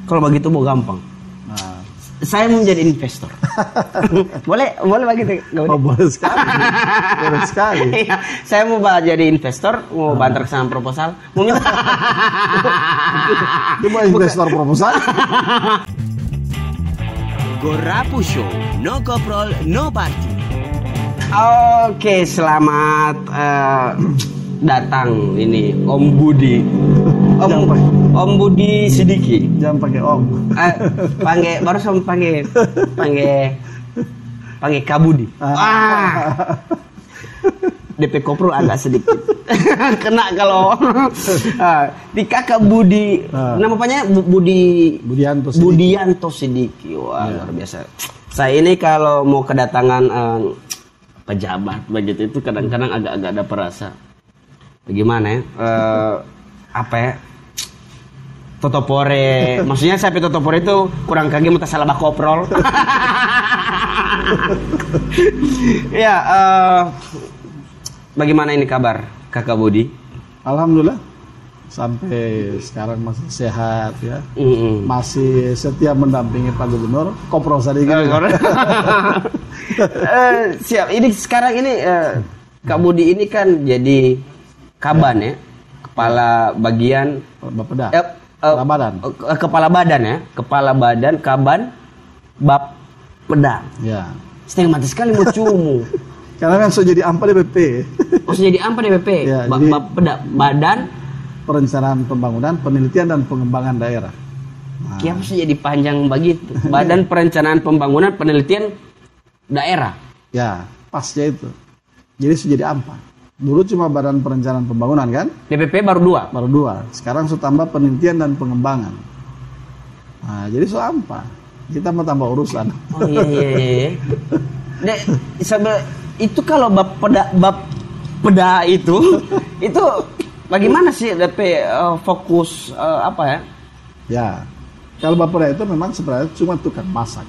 Kalau begitu mau gampang. Nah. Saya mau menjadi investor. boleh begitu? Oh, boleh sekali. Boleh sekali. Iya, saya mau jadi investor, mau bantar sama proposal. Mau minta. Cuma investor proposal. Gorapu Show, no koprol, no party. Oke, selamat datang ini Om Budi. Om Budi Sidiki. Jangan pakai om. Panggil Kak Budi. DP Kopro agak sedikit kena kalau di Kakak Budi. Namanya Budianto Sidiki. Wah, luar biasa. Saya ini kalau mau kedatangan pejabat begitu itu kadang-kadang agak-agak ada perasa. Bagaimana ya? Apa ya? Totopore. Maksudnya saya Totopore itu kurang kaki muta salah bak koprol. Ya, bagaimana ini kabar Kakak Budi? Alhamdulillah sampai sekarang masih sehat ya. Masih setia mendampingi Pak Gubernur. Koprol tadi kan. Siap. Ini sekarang ini Kak Budi ini kan jadi Kaban ya, kepala bagian Bapeda. Kepala badan ya, kepala badan Kaban Bapeda. Ya. Setengah mati sekali mau cumu. Karena kan sudah jadi AMPA DPP. Oh, sudah jadi AMPA DPP. Ya, Bapeda, Badan Perencanaan Pembangunan, Penelitian dan Pengembangan Daerah. Nah. Kiapa sih jadi panjang begitu? Badan Perencanaan Pembangunan, Penelitian Daerah. Ya, pasnya itu. Jadi sudah jadi AMPA. Dulu cuma Badan Perencanaan Pembangunan kan? DPP baru 2. Baru 2. Sekarang sudah tambah Penelitian dan Pengembangan. Nah, jadi soal AMPA. Kita mau tambah urusan. Oh iya. Itu kalau Bapeda itu bagaimana sih DP fokus apa ya? Ya. Kalau Bapeda itu memang sebenarnya cuma tukang masak.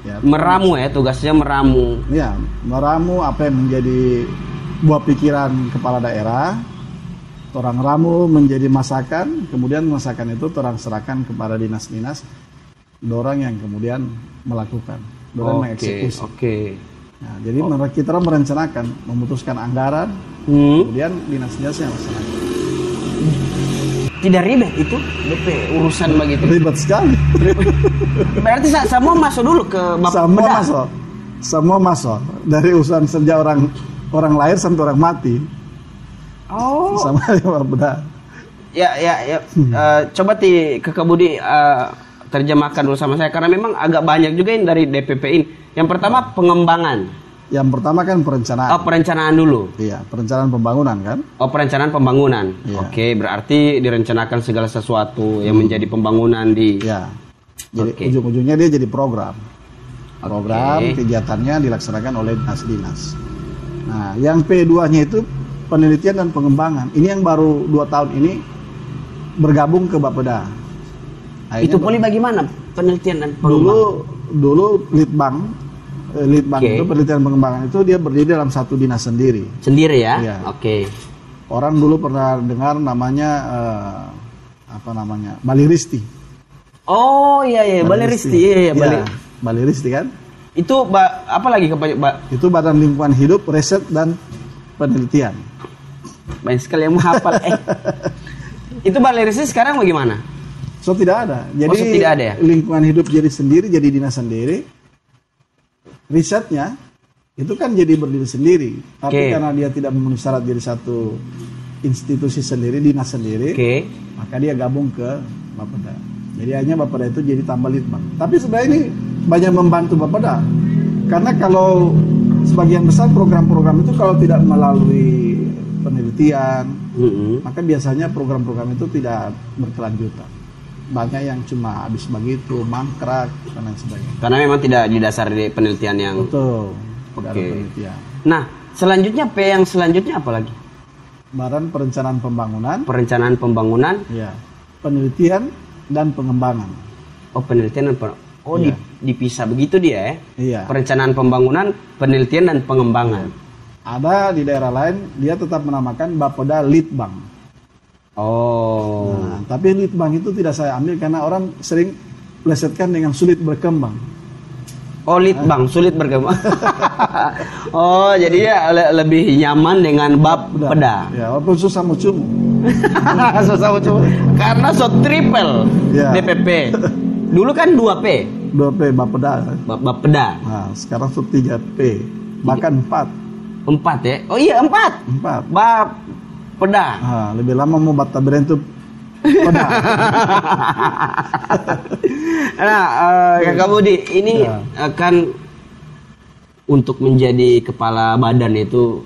Ya, meramu ya, tugasnya meramu. Ya, meramu apa yang menjadi buah pikiran kepala daerah, orang ramu menjadi masakan, kemudian masakan itu orang serahkan kepada dinas-dinas, dorang yang kemudian melakukan, dorang mengeksekusi. Oke. Nah, jadi kita merencanakan, memutuskan anggaran, kemudian dinas-dinas yang melaksanakan. Tidak ribet itu DP urusan begitu. Ribet sekali. Berarti semua masuk dulu ke Bapeda. Semua masuk dari urusan sejak orang lahir sampai orang mati. Oh. Sama Bapeda. Ya. Coba Kakak Budi terjemahkan dulu sama saya karena memang agak banyak juga yang dari DPP ini. Yang pertama pengembangan. Yang pertama kan perencanaan. Oh, perencanaan dulu. Iya, perencanaan pembangunan kan? Oh, perencanaan pembangunan. Iya. Oke, berarti direncanakan segala sesuatu yang menjadi pembangunan di. Iya. Jadi ujung-ujungnya dia jadi program. Program kegiatannya dilaksanakan oleh dinas-dinas. Nah, yang P2-nya itu penelitian dan pengembangan. Ini yang baru 2 tahun ini bergabung ke Bapeda. Itu poli bagaimana penelitian dan pengembangan? Dulu Litbang itu penelitian pengembangan itu dia berdiri dalam satu dinas sendiri. Sendiri ya? Iya. Oke. Orang dulu pernah dengar namanya Baliristi. Oh iya Baliristi. Iya, Baliristi kan? Itu apa lagi Itu Badan Lingkungan Hidup, Riset dan Penelitian. Banyak sekali yang menghafal. Itu Baliristi sekarang bagaimana? So tidak ada. Jadi tidak ada ya? Lingkungan hidup jadi sendiri, jadi dinas sendiri. Risetnya itu kan jadi berdiri sendiri, tapi karena dia tidak memenuhi syarat jadi satu institusi sendiri, dinas sendiri, maka dia gabung ke Bapeda. Jadi hanya Bapeda itu jadi tambah litbang. Tapi sebenarnya ini banyak membantu Bapeda, karena kalau sebagian besar program-program itu kalau tidak melalui penelitian, maka biasanya program-program itu tidak berkelanjutan. Banyak yang cuma habis begitu, mangkrak dan lain sebagainya. Karena memang tidak didasari di penelitian yang. Betul. Penelitian. Nah, selanjutnya yang selanjutnya apa lagi? Badan Perencanaan Pembangunan. Perencanaan Pembangunan. Ya. Penelitian dan Pengembangan. Oh, penelitian dan pengembangan. Dipisah begitu dia ya? Iya. Perencanaan Pembangunan, Penelitian dan Pengembangan. Ada di daerah lain dia tetap menamakan Bapeda Litbang. Oh. Nah, tapi litbang itu tidak saya ambil karena orang sering plesetkan dengan sulit berkembang. Oh, litbang sulit berkembang. Oh, jadi ya lebih nyaman dengan bab peda. Ya, walaupun susah mucumu. Susah mucumu. Karena triple ya. DPP. Dulu kan 2P. 2P bab peda. Bab peda. Nah, sekarang 3P. Bahkan 4. 4 ya? Oh iya 4. Bab peda. Nah, lebih lama mau bab tabirentu peda. Nah, Kakak Budi, ini kan untuk menjadi kepala badan itu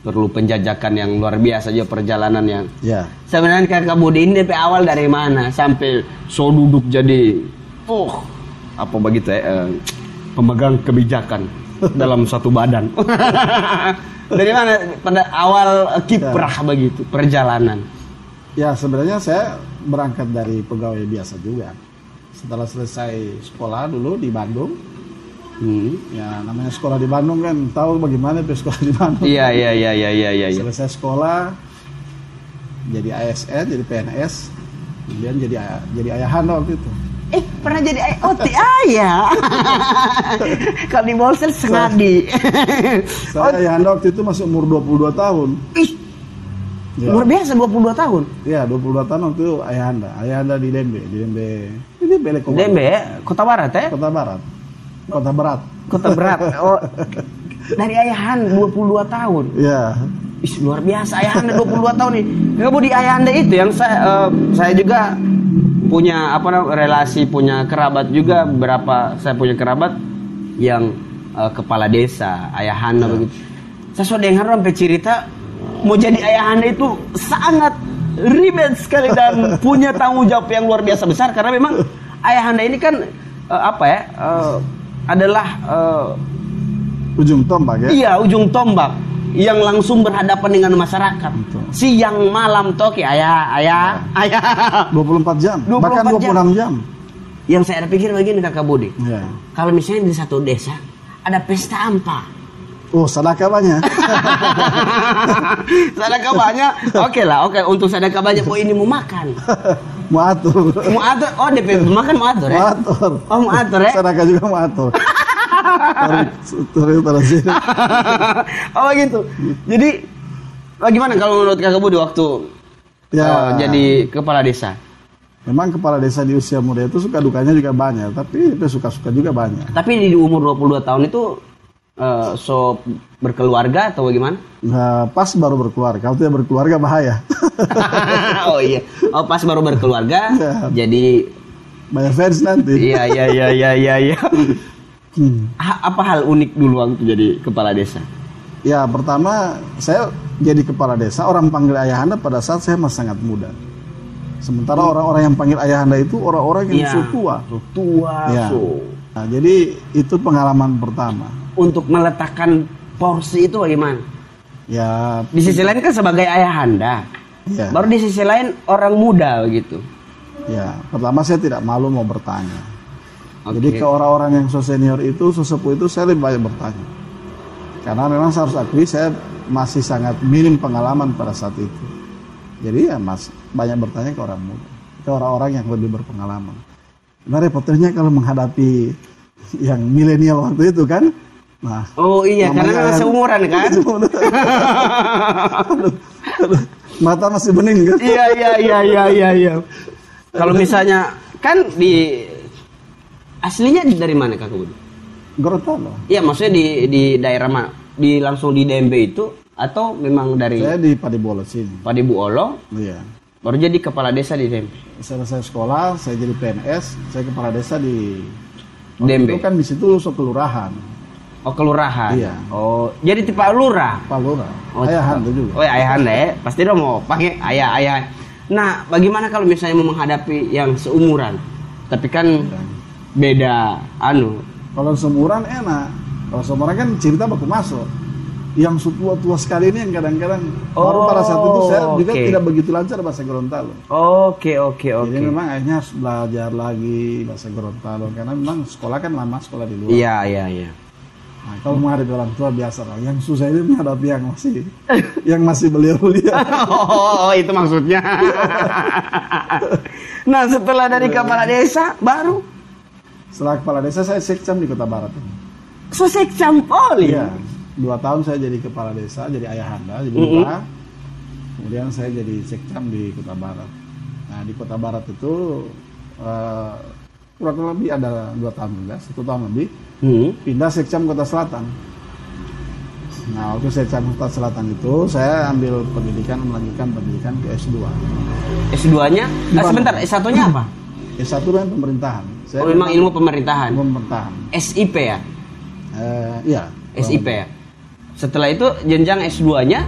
perlu penjajakan yang luar biasa juga, perjalanan yang. Ya. Sebenarnya Kakak Budi ini dari awal dari mana sampai duduk jadi apa begitu ya, pemegang kebijakan dalam satu badan. Dari mana pada awal kiprah begitu perjalanan? Ya, sebenarnya saya berangkat dari pegawai biasa juga. Setelah selesai sekolah dulu di Bandung, ya namanya sekolah di Bandung kan tahu bagaimana sekolah di Bandung. Iya. Selesai sekolah, jadi ASN, jadi PNS, kemudian jadi ayahanda waktu itu. Pernah jadi ayah. Kalau di Bolsel Sengadi. Saya ayahanda waktu itu masih umur 22 tahun. Ya. Luar biasa 22 tahun. Iya, 22 tahun waktu itu ayahanda di Dembe. Dembe, Kota Barat ya? Kota Berat. Oh. Dari ayahanda 22 tahun. Iya. Luar biasa ayahanda 22 tahun nih. Kamu di ayahanda itu yang saya juga punya relasi, punya kerabat juga, saya punya kerabat yang kepala desa, ayahanda begitu. Saya sudah dengar sampai cerita mau jadi ayahanda itu sangat ribet sekali dan punya tanggung jawab yang luar biasa besar, karena memang ayahanda ini kan adalah ujung tombak ya. Iya, ujung tombak yang langsung berhadapan dengan masyarakat. Betul. Siang malam toki ayah 24 jam, bahkan 26 jam. Yang saya ada pikir begini Kakak Budi. Ya. Kalau misalnya di satu desa ada pesta ampa. Sadakah banyak. Sadakah banyak. Oke. Untuk sadakah banyak, ini mau makan. Mau atur. Oh, DP makan mau atur ya? Mau atur ya? Sadakah juga mau atur. Tarik. Oh gitu. Jadi bagaimana kalau menurut Kakak Budi waktu jadi kepala desa? Memang kepala desa di usia muda itu suka dukanya juga banyak, tapi suka-suka juga banyak. Tapi di umur 22 tahun itu berkeluarga atau bagaimana? Nah, pas baru berkeluarga. Kalau tidak berkeluarga bahaya. Oh iya. Oh, pas baru berkeluarga jadi banyak fans nanti. Iya. Apa hal unik dulu waktu jadi kepala desa? Ya, pertama saya jadi kepala desa, orang panggil ayahanda pada saat saya masih sangat muda. Sementara orang-orang yang panggil ayahanda itu orang-orang yang tua. Ya. Nah, jadi itu pengalaman pertama. Untuk meletakkan porsi itu bagaimana? Ya. Di sisi lain kan sebagai ayahanda. Ya. Baru di sisi lain orang muda begitu. Ya, pertama saya tidak malu mau bertanya. Jadi ke orang-orang yang senior itu, sesepuh itu saya lebih banyak bertanya. Karena memang saya harus akui saya masih sangat minim pengalaman pada saat itu. Jadi ya banyak bertanya ke orang muda, ke orang-orang yang lebih berpengalaman. Nah, repotnya kalau menghadapi yang milenial waktu itu kan. Nah, karena seumuran kan. Mata masih bening kan. Iya. Kalau misalnya kan aslinya dari mana Kakak Budi? Gorontalo. Iya, maksudnya di daerah mana? Langsung di DMB itu atau memang dari? Saya di Padibuolo sini. Padibuolo? Iya. Baru jadi kepala desa di DMB. Selesai sekolah, saya jadi PNS, saya kepala desa di DMB. Itu kan di situ kelurahan. Oh, kelurahan. Iya. Oh, jadi tipe lurah. Pak Lurah. Ayahanda juga. Oh, ayahanda ya. Pasti dong mau pakai ayah. Nah, bagaimana kalau misalnya mau menghadapi yang seumuran? Tapi kan beda Kalau seumuran enak. Kalau seumuran kan cerita baku masuk. Yang tua sekali ini yang kadang-kadang baru pada saat itu saya juga tidak begitu lancar bahasa Gorontalo. Oke. Jadi memang akhirnya harus belajar lagi bahasa Gorontalo karena memang sekolah kan lama sekolah di luar. Iya. Nah, kalau menghadapi orang tua biasa lah. Yang susah itu menghadapi yang masih belia-belia. Oh, itu maksudnya. Nah, setelah dari kepala desa baru? Setelah kepala desa saya sekcam di Kota Barat. So sekcam poli? Iya. 2 tahun saya jadi kepala desa, jadi ayahanda, jadi lurah. Kemudian saya jadi sekcam di Kota Barat. Nah, di Kota Barat itu kurang lebih ada 2 tahun juga, 1 tahun lebih. Pindah sekcam Kota Selatan. Nah, waktu sekcam Kota Selatan itu saya ambil melanjutkan pendidikan ke S2. S2-nya? Sebentar, S1-nya apa? S1 kan pemerintahan. Saya memang ilmu pemerintahan. Pemerintahan. SIP ya? Iya. SIP ya. Setelah itu jenjang S2-nya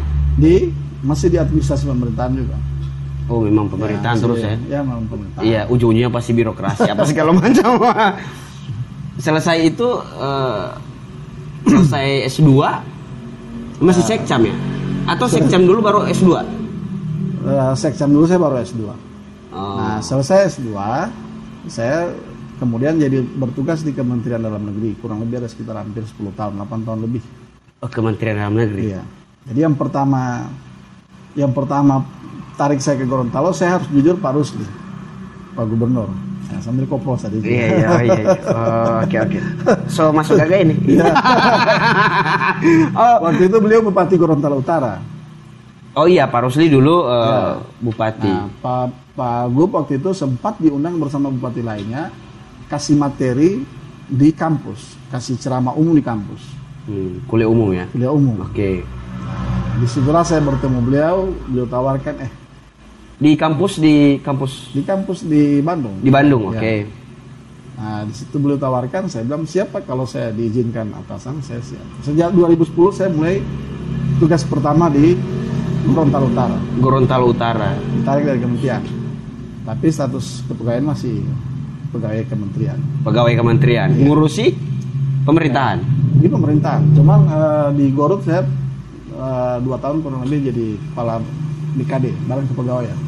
masih di administrasi pemerintahan juga. Oh, memang pemerintahan ya, terus ya? Ya, memang pemerintahan. Iya, ujung-ujungnya pasti birokrasi apa segala macam. Selesai itu selesai S2 masih sekcam ya? Atau sekcam dulu baru S2? Sekcam dulu saya baru S2. Nah, selesai S2 saya kemudian jadi bertugas di Kementerian Dalam Negeri, kurang lebih ada sekitar hampir 10 tahun, 8 tahun lebih. Oh, Kementerian Dalam Negeri. Iya. Jadi yang pertama tarik saya ke Gorontalo, saya harus jujur Pak Rusli, Pak Gubernur. Ya, sambil koplo tadi. Iya. Oke. So masuk agak ini. Iya. Waktu itu beliau Bupati Gorontalo Utara. Oh iya, Pak Rusli dulu Bupati. Nah, Pak Gub waktu itu sempat diundang bersama bupati lainnya kasih materi di kampus, kasih ceramah umum di kampus. Kuliah umum ya? Kuliah umum. Oke. Disitulah saya bertemu beliau tawarkan di kampus di Bandung. Di Bandung, oke. Ya. Nah, di situ beliau tawarkan, saya bilang siapa kalau saya diizinkan atasan, saya siap. Sejak 2010 saya mulai tugas pertama di Gorontalo Utara. Gorontalo Utara. Ditarik dari kementerian. Tapi status kepegawaian masih pegawai kementerian. Pegawai kementerian. Ya. Ngurusi pemerintahan. Ya, di pemerintahan. Cuman di Gorut saya 2 tahun kurang lebih jadi kepala BKD, Badan Kepegawaian.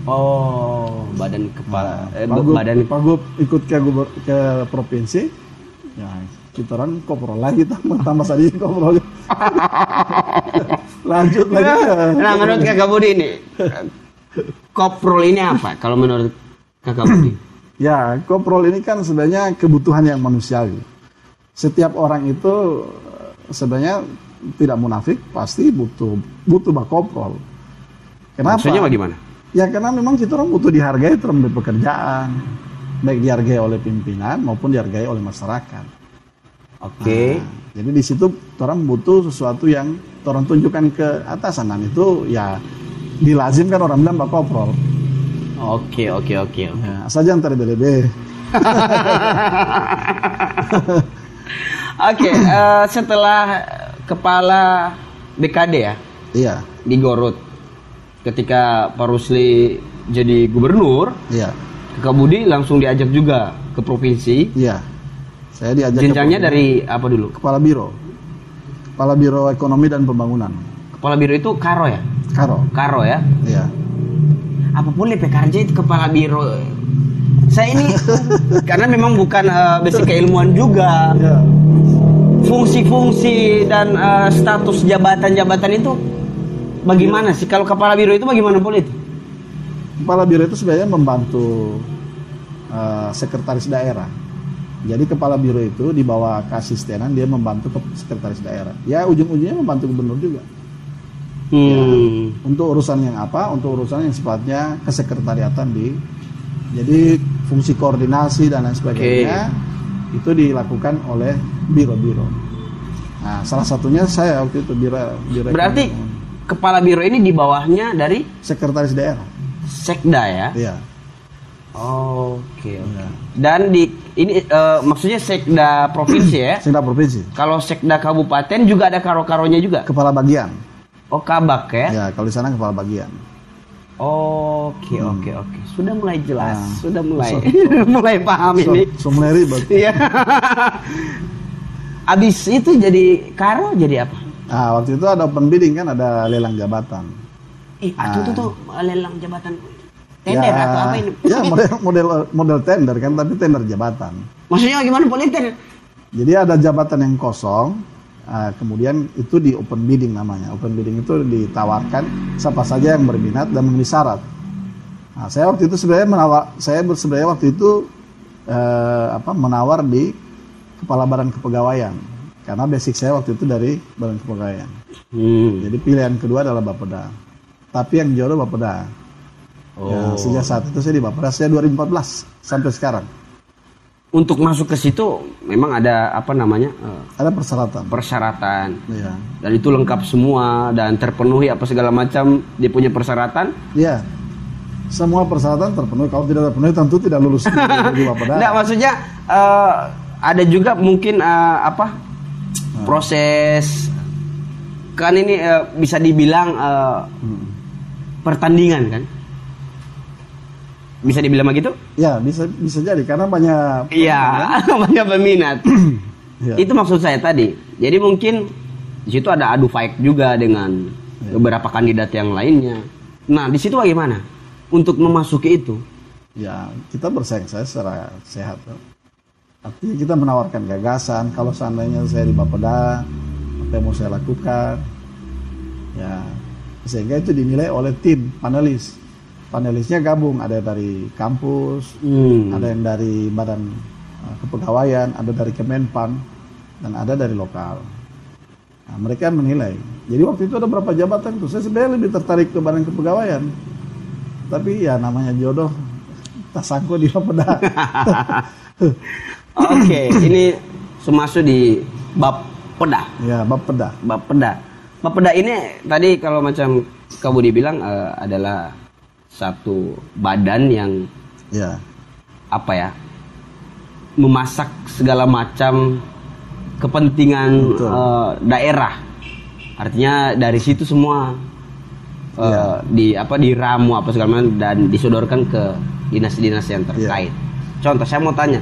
Oh, badan kepala. Pak Gub ikut ke provinsi. Ya, kita orang koprol lagi tambah saja koprol. Lanjut lagi. Nah, menurut Kakak Budi ini, koprol ini apa? Kalau menurut Kakak Budi? Ya, koprol ini kan sebenarnya kebutuhan yang manusiawi. Setiap orang itu sebenarnya tidak munafik, pasti butuh bakoprol. Kenapa? Maksudnya bagaimana? Ya karena memang kita orang butuh dihargai dalam pekerjaan, baik dihargai oleh pimpinan maupun dihargai oleh masyarakat. Oke. Nah, jadi di situ orang butuh sesuatu yang orang tunjukkan ke atasan, dan itu ya dilazimkan orang bilang bakoprol. Oke. Ya, asal jangan terbele-bele. Oke, setelah kepala BKD ya? Iya. Di Gorut. Ketika Pak Rusli jadi gubernur, iya. Kakak Budi langsung diajak juga ke provinsi. Iya. Saya diajak. Jenjangnya dari apa dulu? Kepala Biro. Kepala Biro Ekonomi dan Pembangunan. Kepala Biro itu Karo ya? Karo ya? Iya. Apa boleh PKRJ itu Kepala Biro? Saya ini karena memang bukan basic keilmuan juga. Iya. Fungsi-fungsi dan status jabatan-jabatan itu bagaimana sih? Kalau Kepala Biro itu bagaimana boleh itu? Kepala Biro itu sebenarnya membantu sekretaris daerah. Jadi Kepala Biro itu di bawah keasistenan, dia membantu sekretaris daerah. Ya ujung-ujungnya membantu gubernur juga. Ya, untuk urusan yang apa? Untuk urusan yang sifatnya kesekretariatan jadi fungsi koordinasi dan lain sebagainya itu dilakukan oleh biro-biro. Nah, salah satunya saya waktu itu biro. Berarti Kepala Biro ini di bawahnya dari sekretaris daerah. Sekda ya? Iya. Oke. Dan ini maksudnya Sekda provinsi ya? Sekda provinsi. Kalau Sekda kabupaten juga ada karo-karonya juga? Kepala bagian. Oh, kabak ya? Ya, kalau di sana kepala bagian. Oke. Sudah mulai jelas, sudah mulai mulai paham ini. Mulai ribet. Iya. Abis itu jadi karo jadi apa? Nah, waktu itu ada open bidding kan, ada lelang jabatan. Itu tuh lelang jabatan tender atau apa ini? Ya model tender kan, tapi tender jabatan. Maksudnya gimana politik? Jadi ada jabatan yang kosong, kemudian itu di open bidding namanya. Open bidding itu ditawarkan siapa saja yang berminat dan memenuhi syarat. Nah, saya waktu itu sebenarnya waktu itu menawar di Kepala Badan Kepegawaian. Karena basic saya waktu itu dari Badan Kepegawaian. Jadi pilihan kedua adalah Bapeda. Tapi yang jodoh Bapeda. Ya, sejak saat itu saya di Bapeda, saya 2014 sampai sekarang. Untuk masuk ke situ memang ada ada persyaratan. Iya. Dan itu lengkap semua dan terpenuhi apa segala macam dia punya persyaratan. Iya. Semua persyaratan terpenuhi. Kalau tidak terpenuhi tentu tidak lulus di Bapeda. Nggak, maksudnya ada juga mungkin proses kan ini bisa dibilang pertandingan kan? Bisa dibilang begitu? Ya, bisa jadi karena banyak. Iya, banyak peminat. Ya. Itu maksud saya tadi. Jadi mungkin di situ ada adu fight juga dengan beberapa kandidat yang lainnya. Nah, di situ bagaimana untuk memasuki itu? Ya, kita bersaing secara sehat. Artinya kita menawarkan gagasan. Kalau seandainya saya di Bapeda, apa yang mau saya lakukan? Ya, sehingga itu dinilai oleh tim panelis. Panelisnya gabung, ada dari kampus, ada yang dari Badan Kepegawaian, ada dari Kemenpan, dan ada dari lokal. Nah, mereka menilai. Jadi waktu itu ada berapa jabatan tuh? Saya sebenarnya lebih tertarik ke Badan Kepegawaian. Tapi ya namanya jodoh, tak sangkut di Bapeda. Oke, ini semasuk di Bapeda. Ya, Bapeda. Bapeda ini tadi kalau macam Kak Budi bilang adalah satu badan yang memasak segala macam kepentingan daerah. Artinya dari situ semua diramu apa segala macam dan disodorkan ke dinas-dinas yang terkait. Contoh saya mau tanya,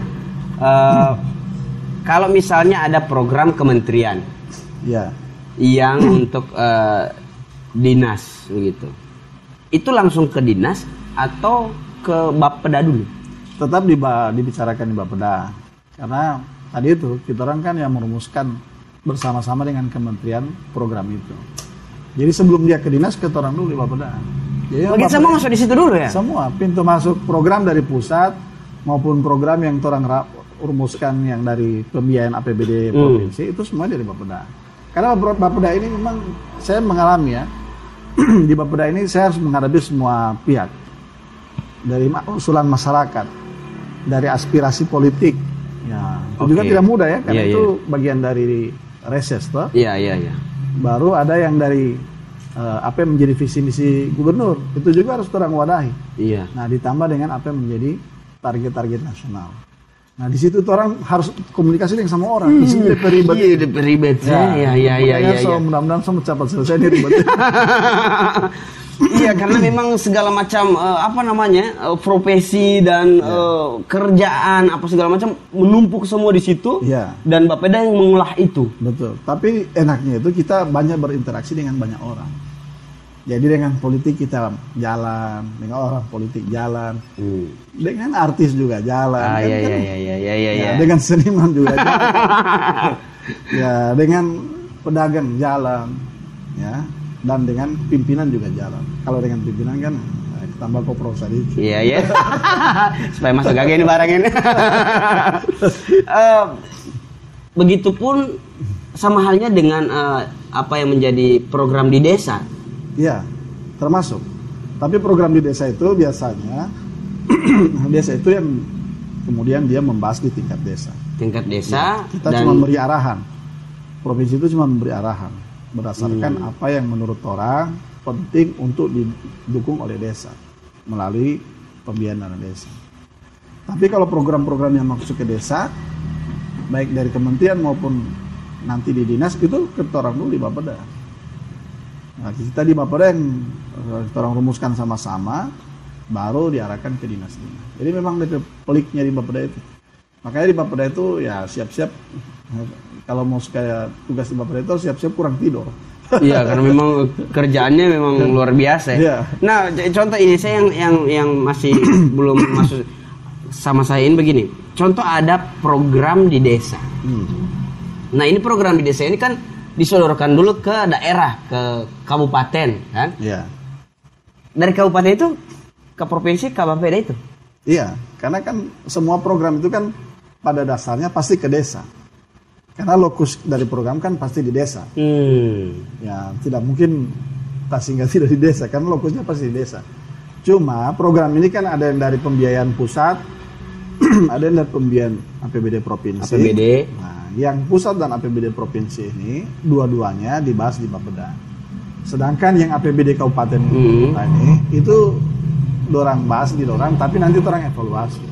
kalau misalnya ada program kementerian yang untuk dinas begitu, itu langsung ke dinas atau ke Bapeda dulu? Tetap dibicarakan di Bapeda. Karena tadi itu kita orang kan yang merumuskan bersama-sama dengan kementerian program itu. Jadi sebelum dia ke dinas, kita orang dulu di Bapeda. Jadi semua masuk di situ dulu ya? Semua, pintu masuk program dari pusat maupun program yang orang rumuskan yang dari pembiayaan APBD provinsi itu semua dari Bapeda. Karena Bapeda ini memang saya mengalami ya. Di Bapeda ini saya harus menghadapi semua pihak, dari usulan masyarakat, dari aspirasi politik. Ya, itu juga tidak mudah ya, karena itu bagian dari reses toh. Iya. Baru ada yang dari apa yang menjadi visi misi gubernur, itu juga harus terang wadahi. Iya. Nah, ditambah dengan apa yang menjadi target-target nasional. Nah, di situ orang harus komunikasi dengan sama orang. Di sini ribet. Iya, ribet. Iya. Mudah-mudahan cepat selesai nih ribet. Iya, karena memang segala macam profesi dan kerjaan apa segala macam menumpuk semua di situ. Iya. Dan Bapeda yang mengolah itu. Betul. Tapi enaknya itu kita banyak berinteraksi dengan banyak orang. Jadi dengan politik kita jalan, dengan orang politik jalan, dengan artis juga jalan, dengan seniman juga jalan, ya dengan pedagang jalan, ya, dan dengan pimpinan juga jalan. Kalau dengan pimpinan kan tambah koprol sedikit. Iya. Supaya masuk lagi ini barang ini. Begitupun sama halnya dengan apa yang menjadi program di desa. Ya, termasuk. Tapi program di desa itu biasanya desa itu yang kemudian dia membahas di tingkat desa. Tingkat desa. Ya, kita cuma memberi arahan. Provinsi itu cuma memberi arahan berdasarkan apa yang menurut orang penting untuk didukung oleh desa melalui pembiayaan dana desa. Tapi kalau program-program yang masuk ke desa, baik dari kementerian maupun nanti di dinas itu kita orang dulu di Bapeda. Nah, kita di Bapeda yang kita orang rumuskan sama-sama, baru diarahkan ke dinas-dinas. Jadi memang peliknya di Bapeda itu. Makanya di Bapeda itu ya siap-siap, kalau mau kayak tugas di Bapeda itu siap-siap kurang tidur. Iya, karena memang kerjaannya memang luar biasa ya. Iya. Nah, contoh ini saya yang masih belum masuk. sama saya ini begini. Contoh ada program di desa. Nah ini program di desa ini kan disodorkan dulu ke daerah, ke kabupaten kan? Iya. Dari kabupaten itu ke provinsi, ke Bapeda itu? Iya, karena kan semua program itu kan pada dasarnya pasti ke desa. Karena lokus dari program kan pasti di desa. Ya tidak mungkin Tasingga tidak di desa, karena lokusnya pasti di desa. Cuma program ini kan ada yang dari pembiayaan pusat, ada yang dari pembiayaan APBD provinsi. APBD. Nah, yang pusat dan APBD provinsi ini dua-duanya dibahas di Bapeda. Sedangkan yang APBD kabupaten kota ini itu dorang bahas di dorang, tapi nanti orang evaluasi.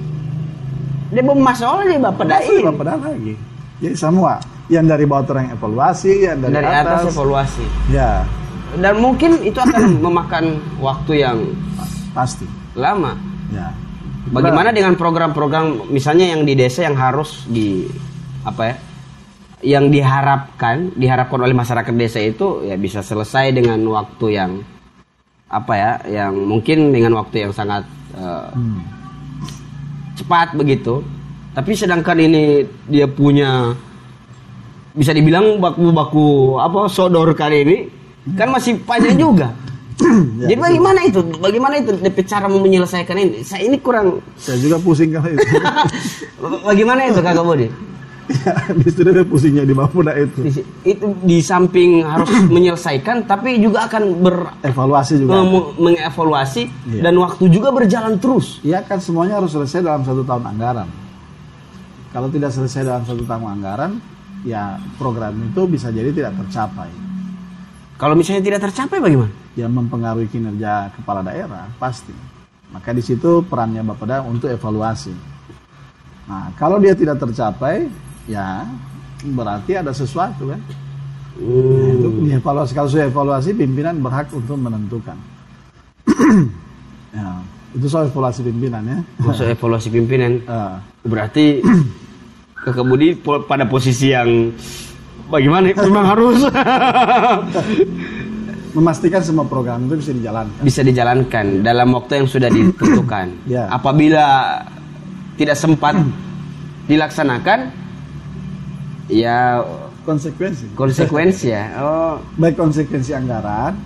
Dia belum masuk di Bapeda ini. Bapeda lagi. Jadi semua yang dari bawah orang evaluasi, yang dari atas evaluasi. Ya. Dan mungkin itu akan memakan waktu yang pasti lama. Ya. Bagaimana dengan program-program misalnya yang di desa yang harus yang diharapkan oleh masyarakat desa itu ya bisa selesai dengan waktu yang yang mungkin dengan waktu yang sangat cepat begitu. Tapi sedangkan ini dia punya bisa dibilang baku-baku sodor kali ini kan masih panjang juga. Ya, jadi bagaimana itu cara menyelesaikan ini? Saya ini kurang. Saya juga pusing kali itu. Bagaimana itu Kakak Budi? Ya, disitu dia pusingnya di Bapeda itu. Itu di samping harus menyelesaikan, tapi juga akan evaluasi juga. Mengevaluasi dan waktu juga berjalan terus. Iya kan semuanya harus selesai dalam 1 tahun anggaran. Kalau tidak selesai dalam 1 tahun anggaran, ya program itu bisa jadi tidak tercapai. Kalau misalnya tidak tercapai bagaimana? Ya mempengaruhi kinerja kepala daerah pasti. Maka di situ perannya Bapeda untuk evaluasi. Nah, kalau dia tidak tercapai, ya berarti ada sesuatu kan. Nah, itu dievaluasi. Kalau sudah evaluasi, pimpinan berhak untuk menentukan. Ya, itu soal evaluasi pimpinan ya. Soal evaluasi pimpinan. Berarti Kakak Budi pada posisi yang bagaimana? Memang harus memastikan semua program itu bisa dijalankan. Bisa dijalankan dalam waktu yang sudah ditentukan. Ya. Apabila tidak sempat dilaksanakan, ya konsekuensi ya. Baik konsekuensi anggaran,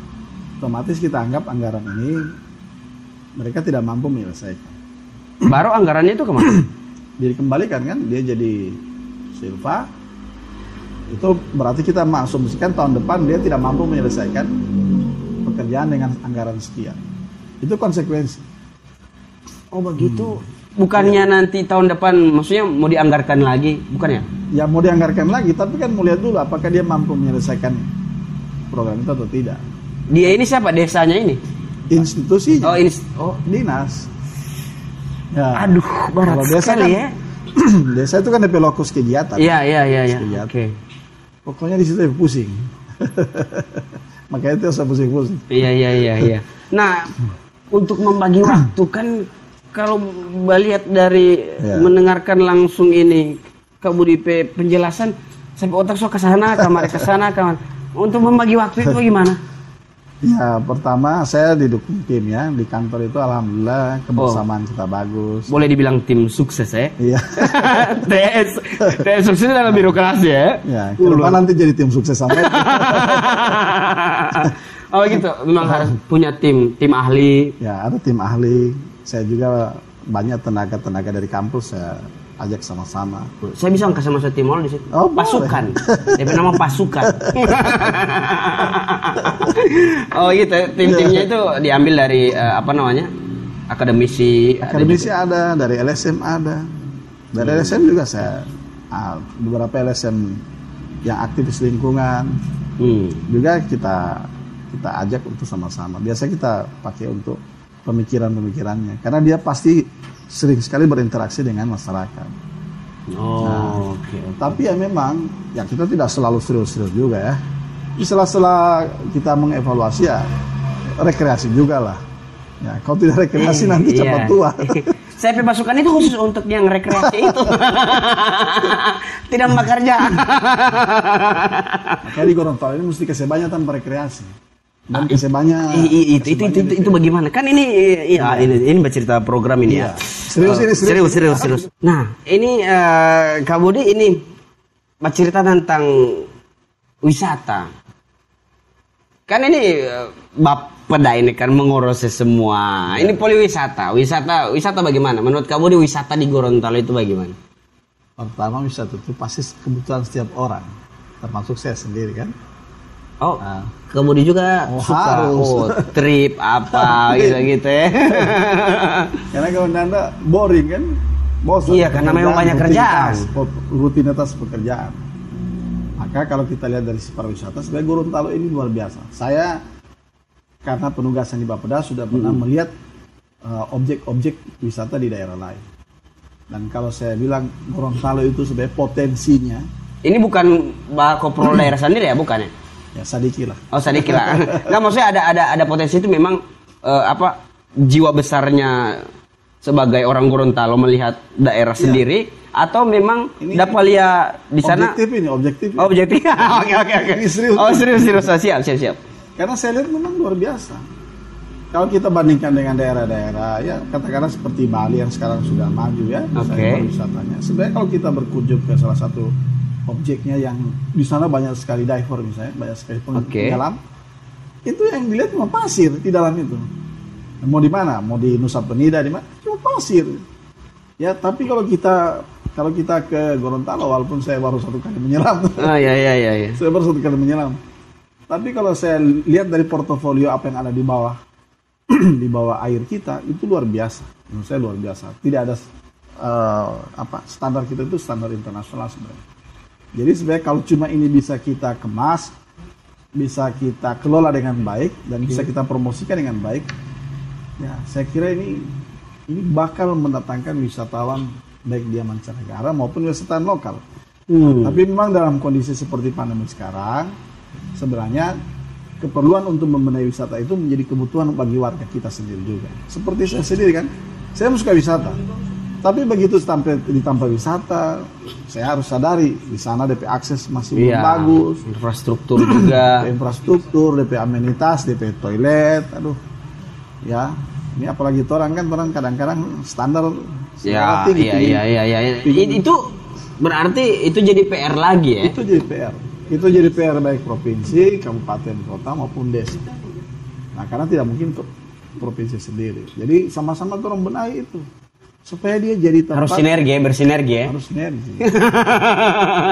otomatis kita anggap anggaran ini mereka tidak mampu menyelesaikan. Baru anggarannya itu kemana? Dikembalikan kan, dia jadi silva. Itu berarti kita mengasumsikan tahun depan dia tidak mampu menyelesaikan pekerjaan dengan anggaran sekian. Itu konsekuensi. Oh begitu. Bukannya nanti tahun depan maksudnya mau dianggarkan lagi, bukannya? Ya mau dianggarkan lagi, tapi kan mau lihat dulu apakah dia mampu menyelesaikan program itu atau tidak. Dia ini siapa? Desanya ini? Institusinya. Dinas. Ya. Aduh, berat sekali ya. Desa itu kan DP lokus kegiatan. Iya. Oke. Pokoknya di situ pusing. Makanya itu usah pusing-pusing. Iya. Nah, untuk membagi waktu kan kalau lihat dari mendengarkan langsung ini Kak Budi penjelasan sampai otak so ke sana, kamar. Untuk membagi waktu itu bagaimana? Ya, pertama saya didukung tim ya. Di kantor itu alhamdulillah kebersamaan kita bagus. Boleh dibilang tim sukses ya? Iya. TS sukses dalam birokrasi ya? Ya, kenapa nanti jadi tim sukses sama itu? Oh gitu, memang harus punya tim ahli. Ya, ada tim ahli. Saya juga banyak tenaga dari kampus saya ajak sama-sama. Saya bisa angkat sama tim di situ. Pasukan. Dia nama pasukan. Oh gitu, tim-timnya itu diambil dari akademisi. Akademisi ada, dari LSM ada. Dari LSM juga saya beberapa LSM yang aktivis lingkungan. Juga kita ajak untuk sama-sama. Biasa kita pakai untuk pemikirannya, karena dia pasti sering sekali berinteraksi dengan masyarakat. Oke. Tapi ya memang, ya kita tidak selalu serius-serius juga ya. Setelah kita mengevaluasi ya rekreasi juga lah. Ya, kalau tidak rekreasi nanti cepat tua. Saya pasukan itu khusus untuk yang rekreasi itu. Tidak bekerja. Makanya di Gorontalo ini mesti kasih banyak tanpa rekreasi. Dan banyak. Itu bagaimana? Kan ini bercerita program ini ya. Serius. Nah, ini Kak Budi ini bercerita tentang wisata. Kan ini Bapeda ini kan mengurus semua. Ini poliwisata. Wisata bagaimana? Menurut Kak Budi wisata di Gorontalo itu bagaimana? Pertama, wisata itu pasti kebutuhan setiap orang, termasuk saya sendiri kan. Oh, Kak Budi juga suka trip apa gitu ya. Karena kalau Anda boring kan, bosan. Iya, karena memang banyak kerjaan. Rutinitas pekerjaan. Maka kalau kita lihat dari sisi pariwisata, sebenarnya Gorontalo ini luar biasa. Saya karena penugasan di Bapeda sudah pernah melihat objek-objek wisata di daerah lain. Dan kalau saya bilang Gorontalo itu sebenarnya potensinya. Ini bukan Bakoprol daerah sendiri ya, bukan ya? Ya Sadiki lah. Oh Sadiki lah. Nggak, maksudnya ada potensi itu memang jiwa besarnya sebagai orang Gorontalo melihat daerah sendiri, atau memang dapat lihat di sana objektif. Oke. Ini serius. Oh serius. Siap. Karena saya lihat memang luar biasa. Kalau kita bandingkan dengan daerah-daerah ya katakanlah seperti Bali yang sekarang sudah maju ya, wisatanya. Sebenarnya kalau kita berkunjung ke salah satu objeknya yang di sana banyak sekali diver misalnya, banyak sekali penyelam. Itu yang dilihat cuma pasir di dalam itu. Mau di mana? Mau di Nusa Penida di mana? Cuma pasir. Ya, tapi kalau kita ke Gorontalo, walaupun saya baru 1 kali menyelam. Iya. Saya baru 1 kali menyelam. Tapi kalau saya lihat dari portofolio apa yang ada di bawah di bawah air kita, itu luar biasa. Menurut saya luar biasa. Tidak ada standar kita itu standar internasional sebenarnya. Jadi sebenarnya kalau cuma ini bisa kita kemas, bisa kita kelola dengan baik dan bisa kita promosikan dengan baik, ya saya kira ini bakal mendatangkan wisatawan baik dia mancanegara maupun wisatawan lokal. Tapi memang dalam kondisi seperti pandemi sekarang, sebenarnya keperluan untuk membenahi wisata itu menjadi kebutuhan bagi warga kita sendiri juga. Seperti saya sendiri kan, saya suka wisata. Tapi begitu di tempat wisata, saya harus sadari di sana DP akses masih belum bagus, infrastruktur juga, DP amenitas, DP toilet, ya ini apalagi orang kadang-kadang standar tinggi. Iya. Itu berarti itu jadi PR lagi ya? Itu jadi PR baik provinsi, kabupaten, kota maupun desa. Nah karena tidak mungkin provinsi sendiri, jadi sama-sama orang benahi itu. Supaya dia jadi tempat harus bersinergi ya. Harus sinergi.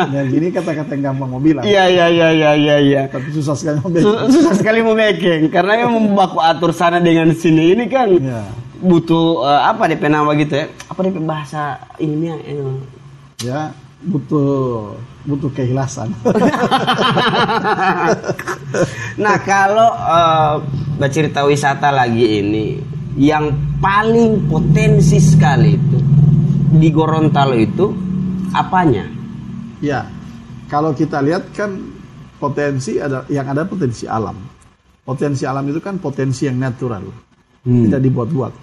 Dan gini kata-kata yang gampang mau bilang. Iya. Tapi susah sekali mau making. Karena yang membaku atur sana dengan sini ini kan butuh DP nama gitu ya. Apa DP bahasa ilmiah? Ya, butuh keikhlasan. Nah, kalau bercerita wisata lagi ini, yang paling potensi sekali itu di Gorontalo itu apanya? Ya, kalau kita lihat kan potensi ada potensi alam. Potensi alam itu kan potensi yang natural, tidak dibuat-buat.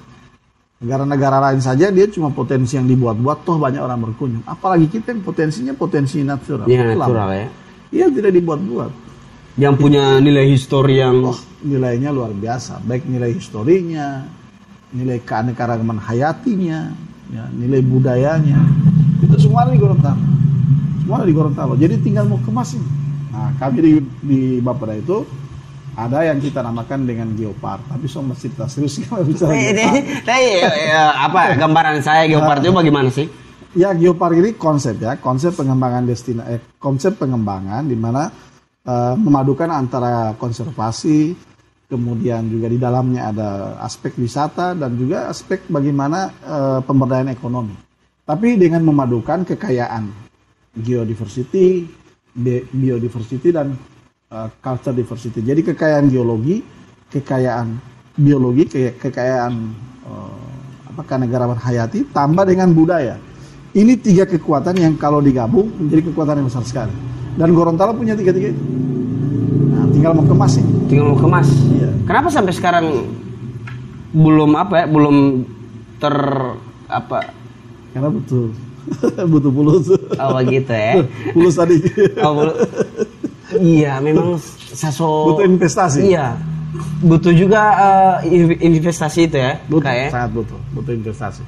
Negara-negara lain saja dia cuma potensi yang dibuat-buat, toh banyak orang berkunjung. Apalagi kita yang potensinya potensi natural. Ya, natural ya. Iya, tidak dibuat-buat. Yang punya nilai histori yang nilainya luar biasa, baik nilai historinya, nilai keanekaragaman hayatinya, ya, nilai budayanya, itu semua ada di Gorontalo. Jadi tinggal mau kemas ini. Nah, kami di Bapeda itu ada yang kita namakan dengan geopark, tapi sama cerita serius kalau bicara apa gambaran saya geopark itu bagaimana sih? Ya, geopark ini konsep pengembangan konsep pengembangan di mana memadukan antara konservasi, kemudian juga di dalamnya ada aspek wisata dan juga aspek bagaimana pemberdayaan ekonomi. Tapi dengan memadukan kekayaan geodiversity, biodiversity dan culture diversity. Jadi kekayaan geologi, kekayaan biologi, kekayaan keanekaragaman hayati tambah dengan budaya. Ini 3 kekuatan yang kalau digabung menjadi kekuatan yang besar sekali. Dan Gorontalo punya 3-3 itu. Nah, tinggal mau kemas sih. Iya. Kenapa sampai sekarang belum Karena butuh pulus. Oh begitu ya. Pulus tadi. Iya, memang butuh investasi. Iya. butuh juga investasi itu ya? Butuh, sangat butuh investasi.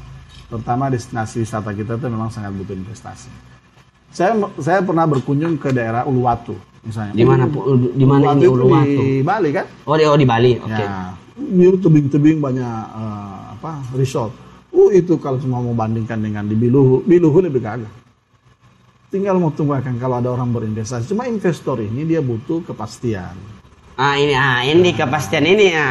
Terutama destinasi wisata kita itu memang sangat butuh investasi. Saya pernah berkunjung ke daerah Uluwatu misalnya. Di mana ini Uluwatu? Di Bali kan? Oh di Bali. Oke. Ya, biru tebing-tebing banyak resort. Itu kalau semua mau bandingkan dengan di Biluhu lebih gagah. Tinggal mau tunggu kan kalau ada orang berinvestasi. Cuma investor ini dia butuh kepastian. Ini kepastian ini ya.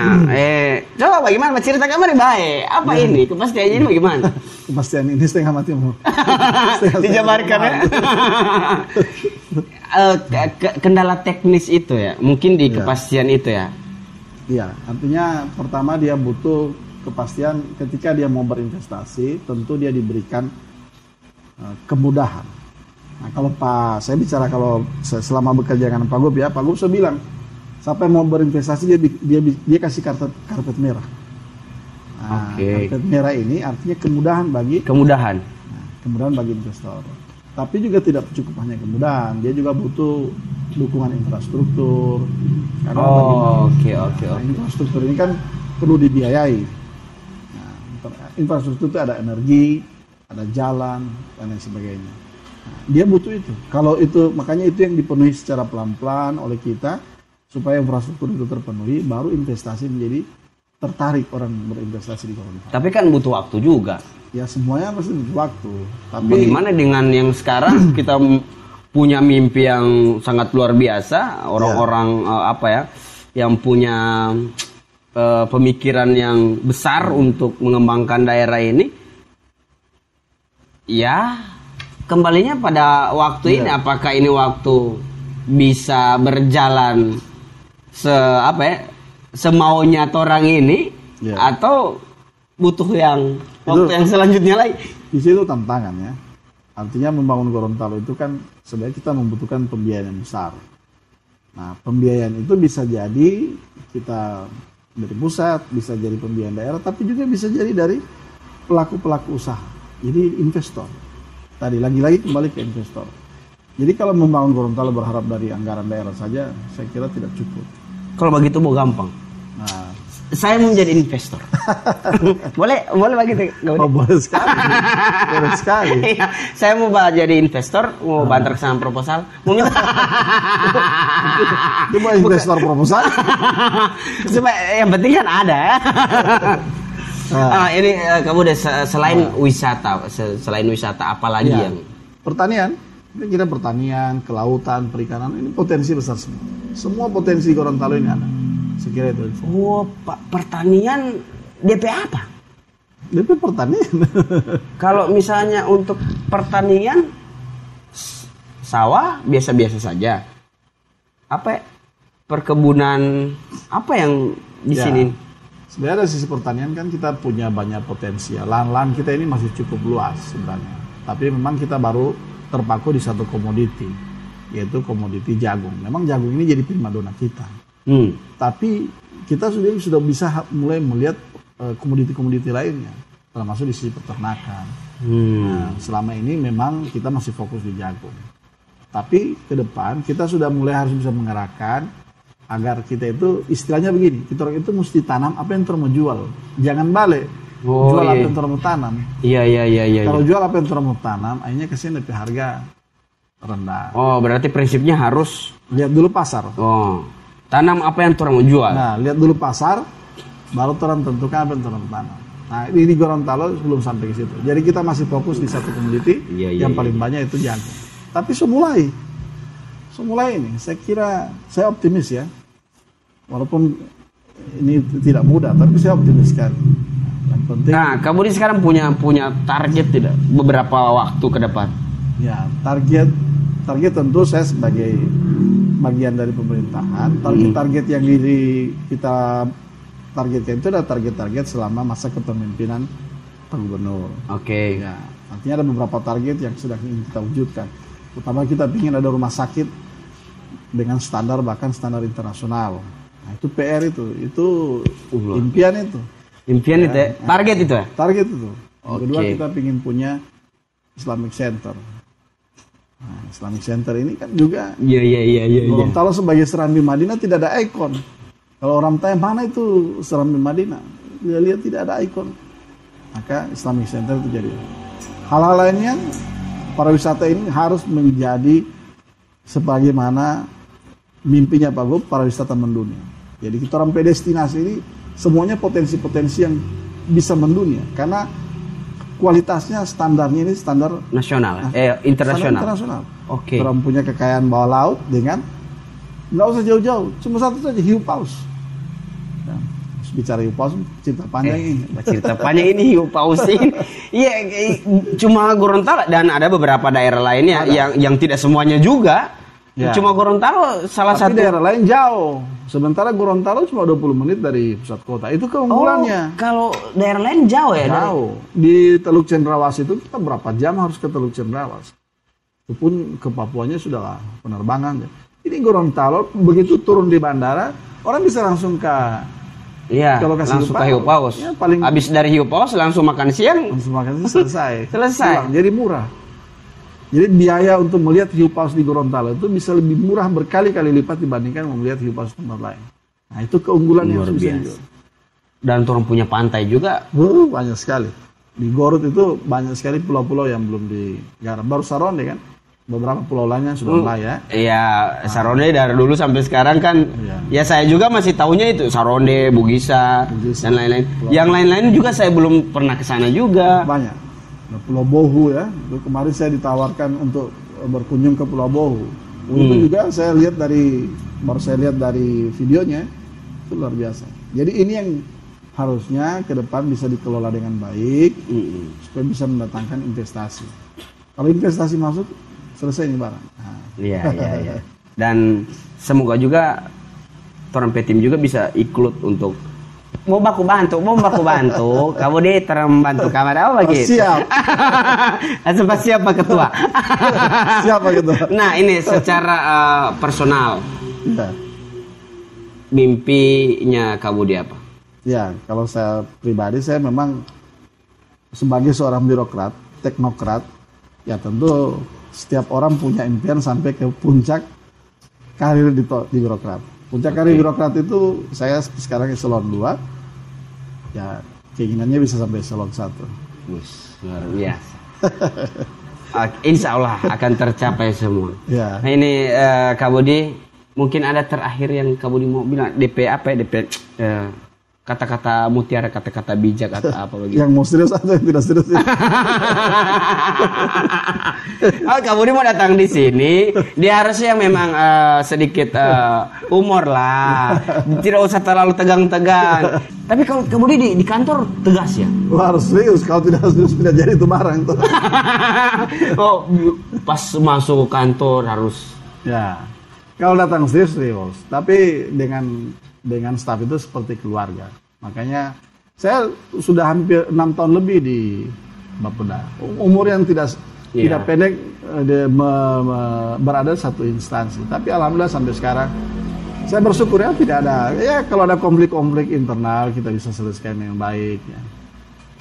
Coba bagaimana cerita kamu nih baik. Apa ini kepastiannya ini bagaimana? Kepastian ini setengah mati mau. Dijabarkan ya. Kendala teknis itu ya, mungkin di kepastian itu ya. Iya, artinya pertama dia butuh kepastian ketika dia mau berinvestasi, tentu dia diberikan kemudahan. Nah, kalau saya bicara kalau selama bekerja dengan Pak Gub ya, Pak Gub saya bilang siapa yang mau berinvestasi dia kasih karpet merah. Nah, karpet merah ini artinya kemudahan bagi investor. Tapi juga tidak cukup hanya kemudahan, dia juga butuh dukungan infrastruktur. Karena infrastruktur ini kan perlu dibiayai. Nah, infrastruktur itu ada energi, ada jalan dan lain sebagainya. Nah, dia butuh itu. Kalau itu makanya itu yang dipenuhi secara pelan-pelan oleh kita. Supaya infrastruktur itu terpenuhi, baru investasi menjadi tertarik orang berinvestasi di Gorontalo. Tapi kan butuh waktu juga. Ya semuanya pasti butuh waktu. Tapi bagaimana dengan yang sekarang kita punya mimpi yang sangat luar biasa, orang-orang yang punya pemikiran yang besar untuk mengembangkan daerah ini, ya kembalinya pada waktu ini. Apakah ini waktu bisa berjalan semaunya orang ini atau butuh waktu yang selanjutnya lagi? Di situ tantangan ya. Artinya membangun Gorontalo itu kan sebenarnya kita membutuhkan pembiayaan yang besar. Nah, pembiayaan itu bisa jadi kita dari pusat, bisa jadi pembiayaan daerah, tapi juga bisa jadi dari pelaku-pelaku usaha. Jadi investor. Tadi lagi-lagi kembali ke investor. Jadi kalau membangun Gorontalo berharap dari anggaran daerah saja, saya kira tidak cukup. Kalau begitu mau gampang. Nah, saya mau menjadi investor. boleh begitu? Boleh sekali. Boleh sekali. Iya, saya mau jadi investor, mau banter sama proposal. Itu mau investor proposal? Supaya yang penting kan ada ya. Ini kamu udah selain wisata apalagi yang pertanian? Kita pertanian, kelautan, perikanan, ini potensi besar semua. Semua potensi di Gorontalo ini ada. Sekira itu. Pak, pertanian DP apa? DP pertanian. Kalau misalnya untuk pertanian sawah biasa-biasa saja. Perkebunan apa yang di sini? Sebenarnya dari sisi pertanian kan kita punya banyak potensi. Lahan-lahan kita ini masih cukup luas sebenarnya. Tapi memang kita baru terpaku di satu komoditi, yaitu komoditi jagung. Memang jagung ini jadi primadona kita. Tapi kita sudah bisa mulai melihat komoditi-komoditi lainnya, termasuk di sisi peternakan. Nah, selama ini memang kita masih fokus di jagung. Tapi ke depan kita sudah mulai harus bisa mengerahkan agar kita itu istilahnya begini, kita orang itu mesti tanam apa yang mau jual, jangan balik. Jual apa yang mau tanam. Iya. Kalau jual apa yang mau tanam, akhirnya kesini lebih harga rendah. Oh, berarti prinsipnya harus lihat dulu pasar. Oh, tanam apa yang mau jual. Nah, lihat dulu pasar, baru orang tentukan apa yang mau tanam. Nah, ini di Gorontalo belum sampai ke situ. Jadi kita masih fokus di satu komoditi yang paling banyak itu jagung. Tapi semulai ini, saya kira saya optimis ya. Walaupun ini tidak mudah, tapi saya optimis sekali. Nah, kamu ini sekarang punya target tidak beberapa waktu ke depan? Ya, target tentu saya sebagai bagian dari pemerintahan, target yang kita targetkan itu adalah target selama masa kepemimpinan Pak Gubernur. Oke. Ya, artinya ada beberapa target yang sudah ingin kita wujudkan. Pertama kita ingin ada rumah sakit dengan bahkan standar internasional. Nah, itu PR itu impian itu. Impian itu ya? Target itu ya? Target itu. Yang kedua kita ingin punya Islamic Center. Nah, Islamic Center ini kan juga Iya. Gorontalo sebagai Serambi Madinah tidak ada ikon. Kalau orang tanya mana itu Serambi Madinah, dia lihat tidak ada ikon, maka Islamic Center itu jadi. Hal-hal lainnya, pariwisata ini harus menjadi sebagaimana mimpinya Pak Gub, pariwisata mendunia. Jadi kita orang predestinasi ini semuanya potensi-potensi yang bisa mendunia, karena kualitasnya, standarnya ini standar nasional, internasional. Internasional. Oke. Orang punya kekayaan bawah laut dengan nggak usah jauh-jauh, cuma satu saja, hiu paus. Ya, bicara hiu paus, cerita panjang ini. Cerita panjang ini hiu paus ini. Iya, cuma Gorontalo dan ada beberapa daerah lainnya yang tidak semuanya juga. Ya. Cuma Gorontalo salah satu. Daerah lain jauh. Sementara Gorontalo cuma 20 menit dari pusat kota. Itu keunggulannya. Kalau daerah lain jauh ya? Jauh. Di Teluk Cenderawasih itu kita berapa jam harus ke Teluk Cenderawasih. Itu pun ke Papuanya sudah penerbangan. Ini Gorontalo begitu turun di bandara, orang bisa langsung ke langsung ke hiu paus. Ya, habis dari hiu paus langsung makan siang. Langsung makan siang selesai. Selesai. Pulang. Jadi murah. Jadi biaya untuk melihat hiu paus di Gorontalo itu bisa lebih murah berkali-kali lipat dibandingkan melihat hiu paus tempat lain. Nah itu keunggulan yang harus bisa. Dan orang punya pantai juga. Banyak sekali. Di Garut itu banyak sekali pulau-pulau yang belum digarap. Baru Saronde kan. Beberapa pulau lainnya sudah mulai ya. Iya, Saronde dari dulu sampai sekarang kan. Ya saya juga masih tahunya itu Saronde, Bugisa dan lain-lain. Yang lain-lain juga saya belum pernah ke sana juga. Banyak. Nah, Pulau Bohu ya. Kemarin saya ditawarkan untuk berkunjung ke Pulau Bohu. Itu juga saya lihat dari videonya, itu luar biasa. Jadi ini yang harusnya ke depan bisa dikelola dengan baik supaya bisa mendatangkan investasi. Kalau investasi masuk, selesai ini barang. Iya. Dan semoga juga orang tim juga bisa ikut untuk mau baku bantu, kamu deh terbantu kamar apa gitu. Siap. Sempat siapa ketua? Siapa ketua? Nah ini secara personal, mimpinya kamu di apa? Ya kalau saya pribadi, saya memang sebagai seorang birokrat, teknokrat, ya tentu setiap orang punya impian sampai ke puncak karir di birokrat. Puncak karir birokrat itu saya sekarang eselon 2. Ya keinginannya bisa sampai eselon 1. Luar biasa. Insya Allah akan tercapai semua. Ya. Nah ini Kak Budi, mungkin ada terakhir yang Kak Budi mau bilang, DP apa ya, DP kata-kata mutiara, kata-kata bijak atau apa begitu. Yang mau serius atau yang tidak serius? Kak Budi mau datang di sini, dia harusnya memang sedikit humor lah, tidak usah terlalu tegang-tegang. Tapi kalau Kak Budi di kantor tegas ya? Harus serius, kalau tidak serius tidak jadi itu barang tuh. Oh, pas masuk kantor harus. Ya, kalau datang serius, tapi dengan staf itu seperti keluarga. Makanya saya sudah hampir 6 tahun lebih di Bapeda. Umur yang tidak pendek, berada satu instansi. Tapi alhamdulillah sampai sekarang saya bersyukur ya tidak ada. Ya kalau ada konflik-konflik internal kita bisa selesaikan dengan baik ya.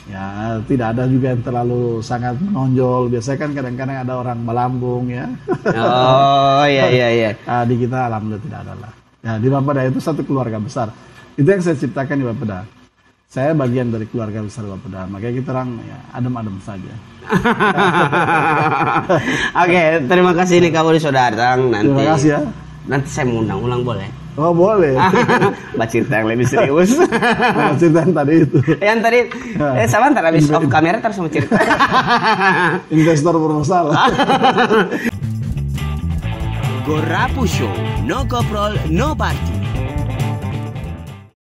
Ya tidak ada juga yang terlalu sangat menonjol. Biasanya kan kadang-kadang ada orang melambung ya. Oh iya. Di kita alhamdulillah tidak ada lah. Ya, di Bapeda itu satu keluarga besar. Itu yang saya ciptakan di Bapeda. Saya bagian dari keluarga besar Bapeda. Makanya kita orang ya adem-adem saja. Oke, terima kasih nih kamu sudah datang. Terima kasih ya. Nanti saya mau undang ulang boleh? Oh boleh. Mbak cerita yang lebih serius. Cerita yang tadi itu. Yang tadi, sama ntar habis off kamera terus mau cerita. Investor bermasalah. Gorapu Show, no koprol, no party.